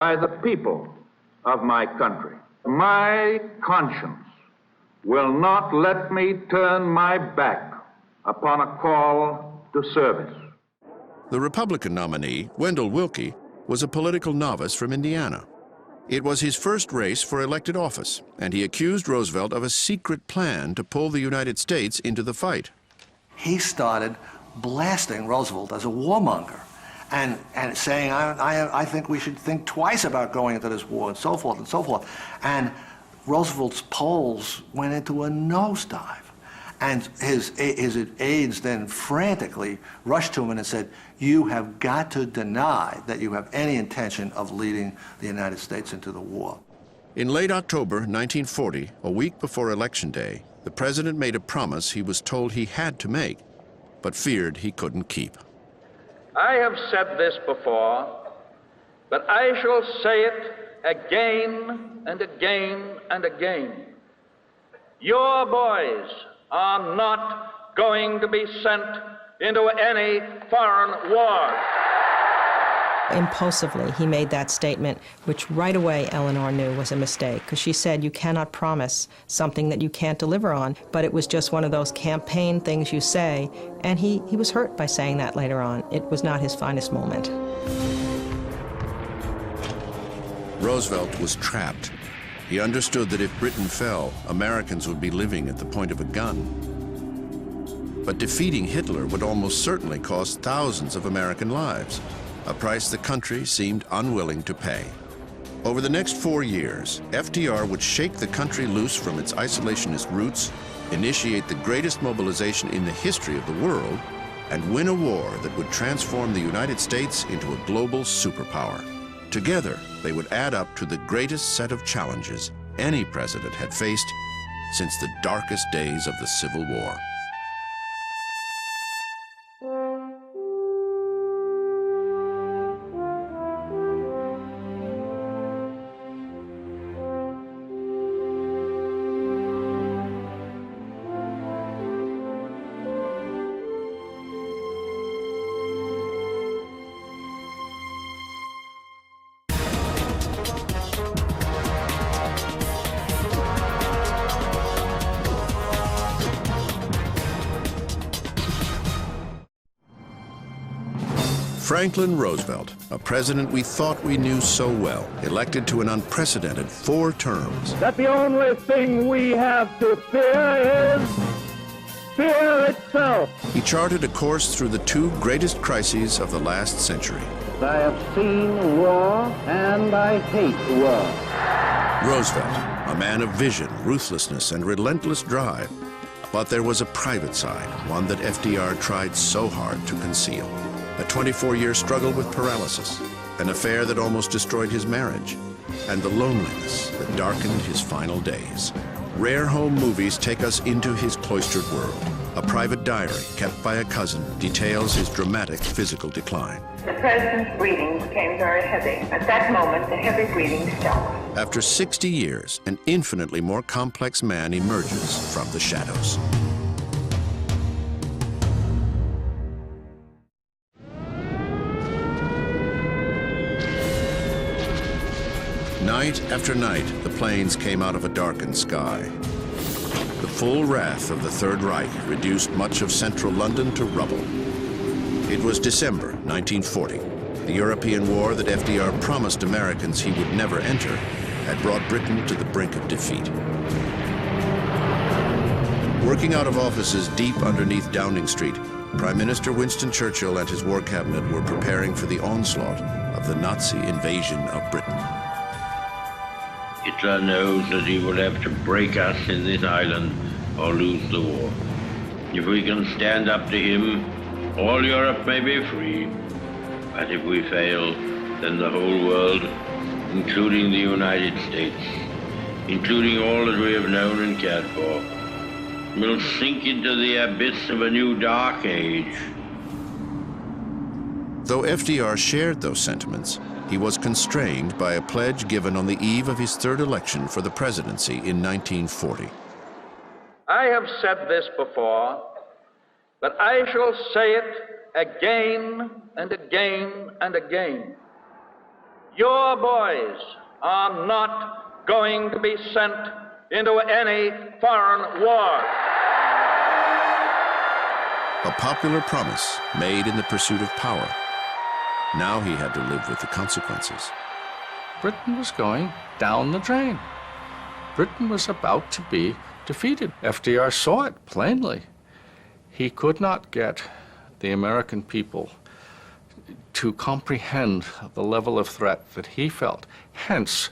by the people of my country. My conscience will not let me turn my back upon a call to service. The Republican nominee, Wendell Willkie, was a political novice from Indiana. It was his first race for elected office, and he accused Roosevelt of a secret plan to pull the United States into the fight. He started blasting Roosevelt as a warmonger and saying, I think we should think twice about going into this war, and so forth and so forth. And Roosevelt's polls went into a nosedive. And his aides then frantically rushed to him and said, you have got to deny that you have any intention of leading the United States into the war. In late October 1940, a week before Election Day, the president made a promise he was told he had to make, but feared he couldn't keep. I have said this before, but I shall say it again and again and again. Your boys are not going to be sent into any foreign war. Impulsively, he made that statement, which right away Eleanor knew was a mistake, because she said, you cannot promise something that you can't deliver on. But it was just one of those campaign things you say, and he was hurt by saying that later on. It was not his finest moment. Roosevelt was trapped. He understood that if Britain fell, Americans would be living at the point of a gun. But defeating Hitler would almost certainly cost thousands of American lives, a price the country seemed unwilling to pay. Over the next 4 years, FDR would shake the country loose from its isolationist roots, initiate the greatest mobilization in the history of the world, and win a war that would transform the United States into a global superpower. Together, they would add up to the greatest set of challenges any president had faced since the darkest days of the Civil War. Franklin Roosevelt, a president we thought we knew so well, elected to an unprecedented 4 terms. That the only thing we have to fear is fear itself. He charted a course through the 2 greatest crises of the last century. I have seen war, and I hate war. Roosevelt, a man of vision, ruthlessness, and relentless drive. But there was a private side, one that FDR tried so hard to conceal. A 24-year struggle with paralysis, an affair that almost destroyed his marriage, and the loneliness that darkened his final days. Rare home movies take us into his cloistered world. A private diary kept by a cousin details his dramatic physical decline. The president's breathing became very heavy. At that moment, the heavy breathing stopped. After 60 years, an infinitely more complex man emerges from the shadows. Night after night, the planes came out of a darkened sky. The full wrath of the Third Reich reduced much of central London to rubble. It was December 1940. The European war that FDR promised Americans he would never enter had brought Britain to the brink of defeat. Working out of offices deep underneath Downing Street, Prime Minister Winston Churchill and his war cabinet were preparing for the onslaught of the Nazi invasion of Britain. Hitler knows that he will have to break us in this island or lose the war. If we can stand up to him, all Europe may be free. But if we fail, then the whole world, including the United States, including all that we have known and cared for, will sink into the abyss of a new dark age. Though FDR shared those sentiments, he was constrained by a pledge given on the eve of his 3rd election for the presidency in 1940. I have said this before, but I shall say it again and again and again. Your boys are not going to be sent into any foreign war. A popular promise made in the pursuit of power. Now he had to live with the consequences. Britain was going down the drain. Britain was about to be defeated. FDR saw it plainly. He could not get the American people to comprehend the level of threat that he felt. Hence,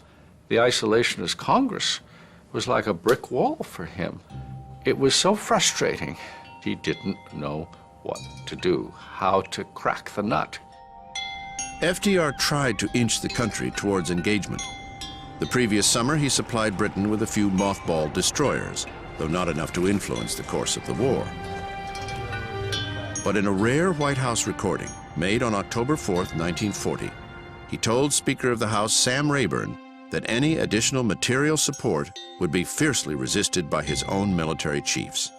the isolationist Congress was like a brick wall for him. It was so frustrating. He didn't know what to do, how to crack the nut. FDR tried to inch the country towards engagement. The previous summer, he supplied Britain with a few mothballed destroyers, though not enough to influence the course of the war. But in a rare White House recording made on October 4th, 1940, he told Speaker of the House Sam Rayburn that any additional material support would be fiercely resisted by his own military chiefs.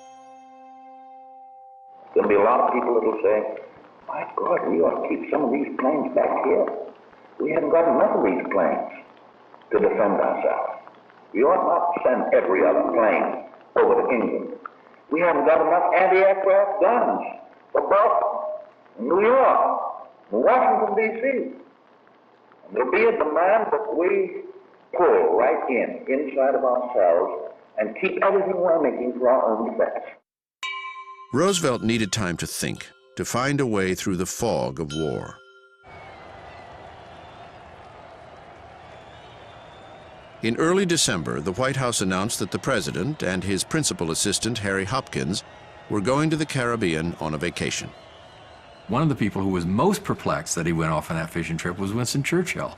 There'll be a lot of people that will say, my God, we ought to keep some of these planes back here. We haven't got enough of these planes to defend ourselves. We ought not to send every other plane over to England. We haven't got enough anti-aircraft guns for Boston, New York, Washington, D.C. And there'll be a demand that we pull right inside of ourselves, and keep everything we're making for our own defense. Roosevelt needed time to think, to find a way through the fog of war. In early December, the White House announced that the president and his principal assistant, Harry Hopkins, were going to the Caribbean on a vacation. One of the people who was most perplexed that he went off on that fishing trip was Winston Churchill.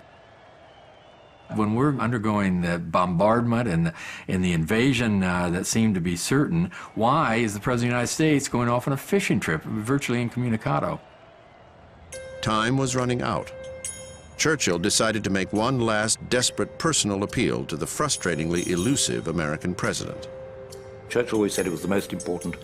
When we're undergoing the bombardment and the invasion that seemed to be certain, why is the President of the United States going off on a fishing trip, virtually incommunicado? Time was running out. Churchill decided to make one last desperate personal appeal to the frustratingly elusive American president. Churchill always said it was the most important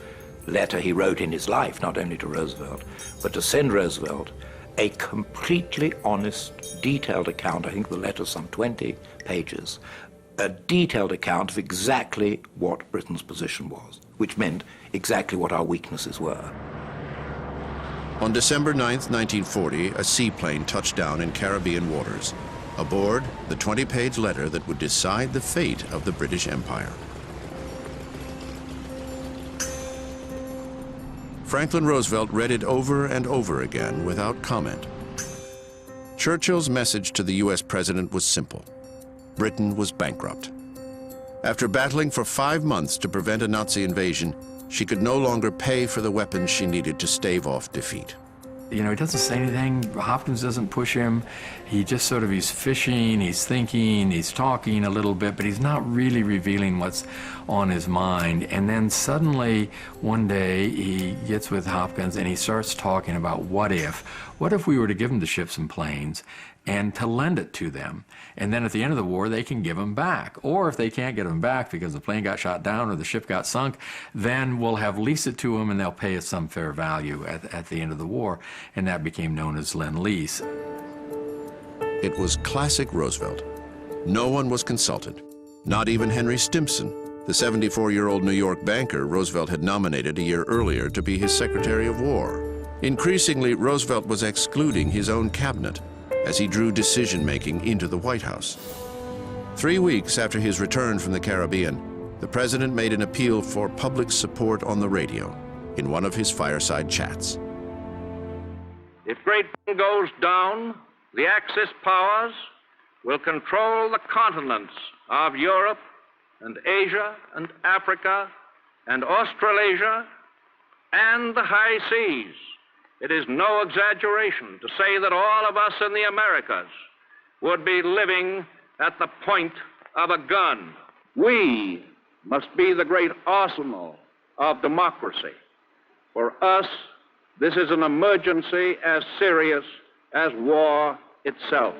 letter he wrote in his life, not only to Roosevelt, but to send Roosevelt a completely honest, detailed account. I think the letter's some 20 pages, a detailed account of exactly what Britain's position was, which meant exactly what our weaknesses were. On December 9th, 1940, a seaplane touched down in Caribbean waters. Aboard, the 20-page letter that would decide the fate of the British Empire. Franklin Roosevelt read it over and over again without comment. Churchill's message to the U.S. president was simple. Britain was bankrupt. After battling for 5 months to prevent a Nazi invasion, she could no longer pay for the weapons she needed to stave off defeat. You know, he doesn't say anything. Hopkins doesn't push him. He just sort of, he's fishing, he's thinking, he's talking a little bit, but he's not really revealing what's on his mind. And then suddenly, one day, he gets with Hopkins and he starts talking about what if we were to give them the ships and planes and to lend it to them. And then at the end of the war, they can give them back. Or if they can't get them back because the plane got shot down or the ship got sunk, then we'll have leased it to them and they'll pay us some fair value at the end of the war. And that became known as Lend-Lease. It was classic Roosevelt. No one was consulted, not even Henry Stimson, the 74-year-old New York banker Roosevelt had nominated a year earlier to be his Secretary of War. Increasingly, Roosevelt was excluding his own cabinet as he drew decision-making into the White House. 3 weeks after his return from the Caribbean, the president made an appeal for public support on the radio in one of his fireside chats. If Great Britain goes down, the Axis powers will control the continents of Europe and Asia and Africa and Australasia and the high seas. It is no exaggeration to say that all of us in the Americas would be living at the point of a gun. We must be the great arsenal of democracy. For us, this is an emergency as serious as war itself.